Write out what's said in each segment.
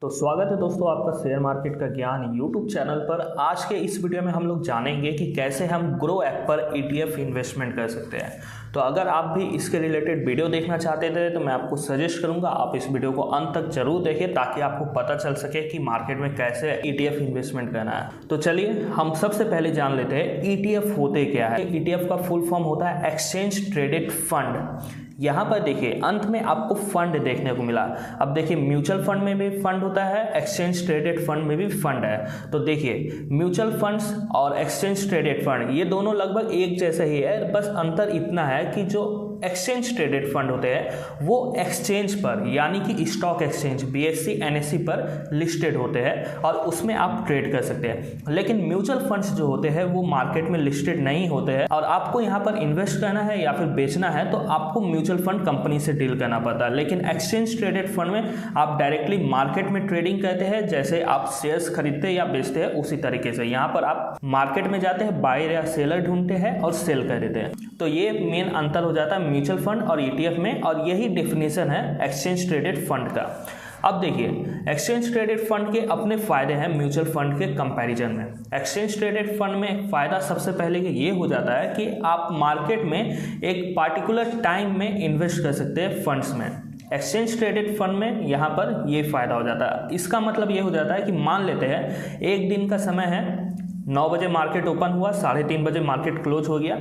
तो स्वागत है दोस्तों आपका शेयर मार्केट का ज्ञान यूट्यूब चैनल पर। आज के इस वीडियो में हम लोग जानेंगे कि कैसे हम ग्रो ऐप पर ETF इन्वेस्टमेंट कर सकते हैं। तो अगर आप भी इसके रिलेटेड वीडियो देखना चाहते थे तो मैं आपको सजेस्ट करूंगा आप इस वीडियो को अंत तक जरूर देखें ताकि आपको पता चल सके कि मार्केट में कैसे ETF इन्वेस्टमेंट करना है। तो चलिए हम सबसे पहले जान लेते हैं ETF होते क्या है। ETF का फुल फॉर्म होता है एक्सचेंज ट्रेडेड फंड। यहाँ पर देखिए अंत में आपको फंड देखने को मिला। अब देखिए म्यूचुअल फंड में भी फंड होता है, एक्सचेंज ट्रेडेड फंड में भी फंड है। तो देखिए म्यूचुअल फंड्स और एक्सचेंज ट्रेडेड फंड ये दोनों लगभग एक जैसे ही है, बस अंतर इतना है कि जो एक्सचेंज ट्रेडेड फंड होते हैं वो एक्सचेंज पर यानी कि स्टॉक एक्सचेंज BSE NSE पर लिस्टेड होते हैं और उसमें आप ट्रेड कर सकते हैं। लेकिन म्यूचुअल फंड्स जो होते हैं वो मार्केट में लिस्टेड नहीं होते हैं और आपको यहाँ पर इन्वेस्ट करना है या फिर बेचना है तो आपको म्यूचुअल फंड कंपनी से डील करना पड़ता है। लेकिन एक्सचेंज ट्रेडेड फंड में आप डायरेक्टली मार्केट में ट्रेडिंग करते हैं, जैसे आप शेयर्स खरीदते हैं या बेचते हैं उसी तरीके से यहाँ पर आप मार्केट में जाते हैं, बायर या सेलर ढूंढते हैं और सेल कर देते हैं। तो ये मेन अंतर हो जाता है म्यूचुअल फंड और ETF में, और यही डेफिनेशन है एक्सचेंज ट्रेडेड फंड का। अब देखिए एक्सचेंज ट्रेडेड फंड के अपने फायदे हैं म्यूचुअल फंड के कंपैरिजन में। एक्सचेंज ट्रेडेड फंड में फायदा सबसे पहले ये हो जाता है कि आप मार्केट में एक पार्टिकुलर टाइम में इन्वेस्ट कर सकते हैं फंड्स में। एक्सचेंज ट्रेडेड फंड में यहाँ पर ये फायदा हो जाता है। इसका मतलब ये हो जाता है कि मान लेते हैं एक दिन का समय है, 9 बजे मार्केट ओपन हुआ, 3:30 बजे मार्केट क्लोज हो गया,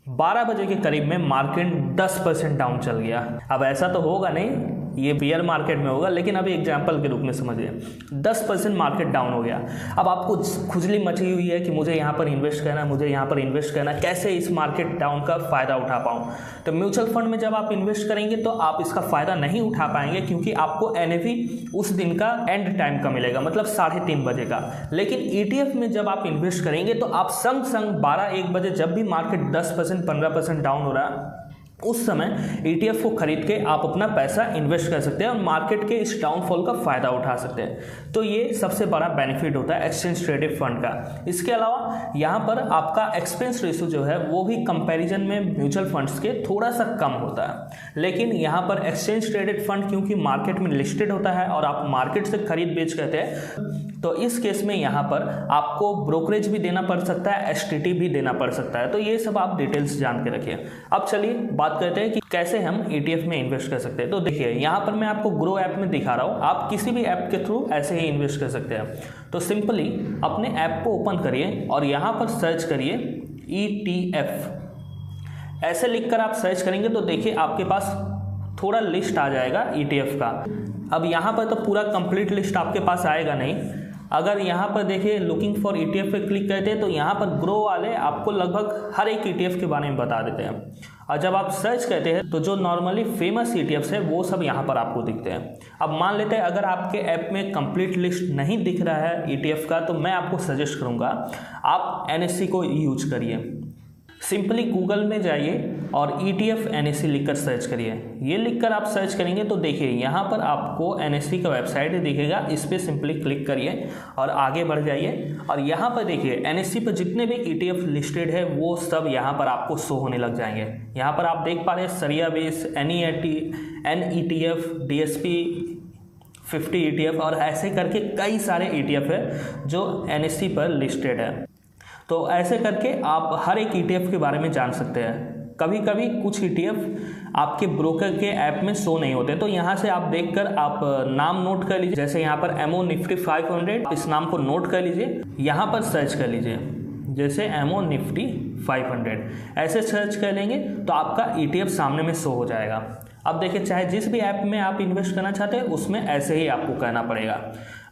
12 बजे के करीब में मार्केट 10% डाउन चल गया। अब ऐसा तो होगा नहीं, ये बियर मार्केट में होगा, लेकिन अभी एग्जांपल के रूप में समझिए 10% मार्केट डाउन हो गया। अब आपको खुजली मची हुई है कि मुझे यहाँ पर इन्वेस्ट करना है, मुझे यहाँ पर इन्वेस्ट करना है, कैसे इस मार्केट डाउन का फ़ायदा उठा पाऊँ। तो म्यूचुअल फंड में जब आप इन्वेस्ट करेंगे तो आप इसका फ़ायदा नहीं उठा पाएंगे क्योंकि आपको NAV उस दिन का एंड टाइम का मिलेगा, मतलब 3:30 बजे का। लेकिन ETF में जब आप इन्वेस्ट करेंगे तो आप संग संग 12-1 बजे जब भी मार्केट 10% 15% डाउन हो रहा है उस समय ETF को खरीद के आप अपना पैसा इन्वेस्ट कर सकते हैं और मार्केट के इस डाउनफॉल का फ़ायदा उठा सकते हैं। तो ये सबसे बड़ा बेनिफिट होता है एक्सचेंज ट्रेडेड फंड का। इसके अलावा यहाँ पर आपका एक्सपेंस रेशियो जो है वो भी कंपैरिजन में म्यूचुअल फंड्स के थोड़ा सा कम होता है। लेकिन यहाँ पर एक्सचेंज ट्रेडेड फंड क्योंकि मार्केट में लिस्टेड होता है और आप मार्केट से खरीद बेच करते हैं तो इस केस में यहाँ पर आपको ब्रोकरेज भी देना पड़ सकता है, STT भी देना पड़ सकता है। तो ये सब आप डिटेल्स जान के रखिए। अब चलिए बात करते हैं कि कैसे हम ETF में इन्वेस्ट कर सकते हैं। तो देखिए यहाँ पर मैं आपको ग्रो ऐप में दिखा रहा हूँ, आप किसी भी ऐप के थ्रू ऐसे ही इन्वेस्ट कर सकते हैं। तो सिंपली अपने ऐप को ओपन करिए और यहाँ पर सर्च करिए ETF। ऐसे लिखकर आप सर्च करेंगे तो देखिए आपके पास थोड़ा लिस्ट आ जाएगा ETF का। अब यहाँ पर तो पूरा कंप्लीट लिस्ट आपके पास आएगा नहीं। अगर यहाँ पर देखिए लुकिंग फॉर ETF पे क्लिक करते हैं तो यहाँ पर ग्रो वाले आपको लगभग हर एक ETF के बारे में बता देते हैं। और जब आप सर्च करते हैं तो जो नॉर्मली फेमस ETFs है वो सब यहाँ पर आपको दिखते हैं। अब मान लेते हैं अगर आपके ऐप में कंप्लीट लिस्ट नहीं दिख रहा है ETF का तो मैं आपको सजेस्ट करूँगा आप NSE को यूज करिए। सिंपली गूगल में जाइए और ETF NSE लिखकर सर्च करिए। ये लिखकर आप सर्च करेंगे तो देखिए यहाँ पर आपको NSE का वेबसाइट दिखेगा, इस पर सिंपली क्लिक करिए और आगे बढ़ जाइए। और यहाँ पर देखिए NSE पर जितने भी ETF लिस्टेड है वो सब यहाँ पर आपको शो होने लग जाएंगे। यहाँ पर आप देख पा रहे हैं सरिया बेस, NETF, DSP 50 ETF और ऐसे करके कई सारे ETF है जो NSE पर लिस्टेड है। तो ऐसे करके आप हर एक ETF के बारे में जान सकते हैं। कभी कभी कुछ ETF आपके ब्रोकर के ऐप में शो नहीं होते, तो यहाँ से आप देखकर आप नाम नोट कर लीजिए। जैसे यहाँ पर MO Nifty 500, इस नाम को नोट कर लीजिए, यहाँ पर सर्च कर लीजिए जैसे MO Nifty 500। ऐसे सर्च कर लेंगे तो आपका ETF सामने में शो हो जाएगा। अब देखिए चाहे जिस भी ऐप में आप इन्वेस्ट करना चाहते हैं उसमें ऐसे ही आपको करना पड़ेगा।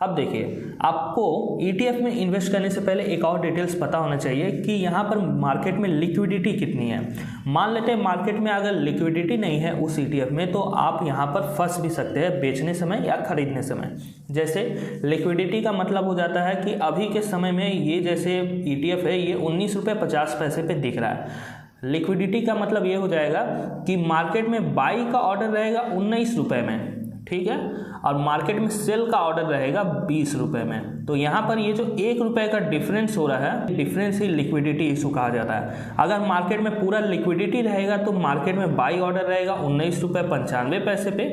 अब देखिए आपको ETF में इन्वेस्ट करने से पहले एक और डिटेल्स पता होना चाहिए कि यहाँ पर मार्केट में लिक्विडिटी कितनी है। मान लेते हैं मार्केट में अगर लिक्विडिटी नहीं है उस ETF में तो आप यहाँ पर फंस भी सकते हैं बेचने समय या खरीदने समय। जैसे लिक्विडिटी का मतलब हो जाता है कि अभी के समय में ये जैसे ETF है ये 19 रुपये 50 पैसे पे दिख रहा है। लिक्विडिटी का मतलब ये हो जाएगा कि मार्केट में बाई का ऑर्डर रहेगा 19 रुपये में ठीक है, और मार्केट में सेल का ऑर्डर रहेगा 20 रुपये में। तो यहाँ पर ये जो 1 रुपये का डिफरेंस हो रहा है, डिफरेंस ही लिक्विडिटी इशू कहा जाता है। अगर मार्केट में पूरा लिक्विडिटी रहेगा तो मार्केट में बाई ऑर्डर रहेगा 19 रुपये 95 पैसे पे,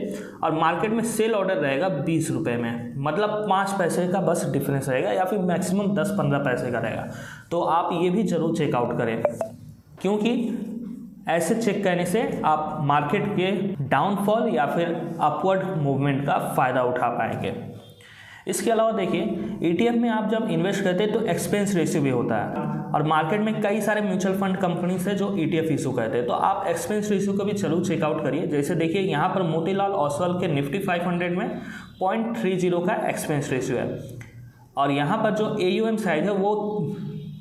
और मार्केट में सेल ऑर्डर रहेगा 20 रुपये में, मतलब 5 पैसे का बस डिफरेंस रहेगा, या फिर मैक्सिमम 10-15 पैसे का रहेगा। तो आप ये भी ज़रूर चेकआउट करें, क्योंकि ऐसे चेक करने से आप मार्केट के डाउनफॉल या फिर अपवर्ड मूवमेंट का फ़ायदा उठा पाएंगे। इसके अलावा देखिए, ETF में आप जब इन्वेस्ट करते हैं तो एक्सपेंस रेशियो भी होता है, और मार्केट में कई सारे म्यूचुअल फंड कंपनीज है जो ETF इशू करते हैं, तो आप एक्सपेंस रेशियो को भी जरूर चेकआउट करिए। जैसे देखिए यहाँ पर मोतीलाल ओसवाल के निफ्टी 500 में 0.30 का एक्सपेंस रेशियो है, और यहाँ पर जो AUM साइज है वो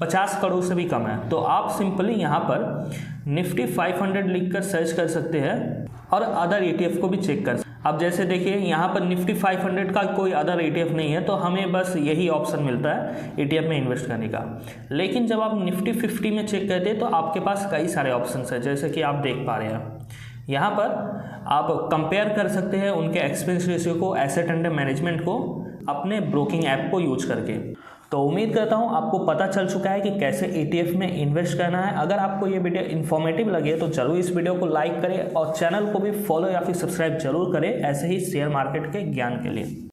50 करोड़ से भी कम है। तो आप सिंपली यहाँ पर निफ्टी 500 लिखकर सर्च कर सकते हैं और अदर ETF को भी चेक कर सकते हैं। अब जैसे देखिए यहाँ पर निफ्टी 500 का कोई अदर ETF नहीं है, तो हमें बस यही ऑप्शन मिलता है ETF में इन्वेस्ट करने का। लेकिन जब आप निफ्टी 50 में चेक करते हैं तो आपके पास कई सारे ऑप्शन है, जैसे कि आप देख पा रहे हैं। यहाँ पर आप कंपेयर कर सकते हैं उनके एक्सपेंस रेशियो को, एसेट अंडर मैनेजमेंट को, अपने ब्रोकिंग ऐप को यूज करके। तो उम्मीद करता हूँ आपको पता चल चुका है कि कैसे ETF में इन्वेस्ट करना है। अगर आपको ये वीडियो इन्फॉर्मेटिव लगे तो जरूर इस वीडियो को लाइक करें और चैनल को भी फॉलो या फिर सब्सक्राइब जरूर करें, ऐसे ही शेयर मार्केट के ज्ञान के लिए।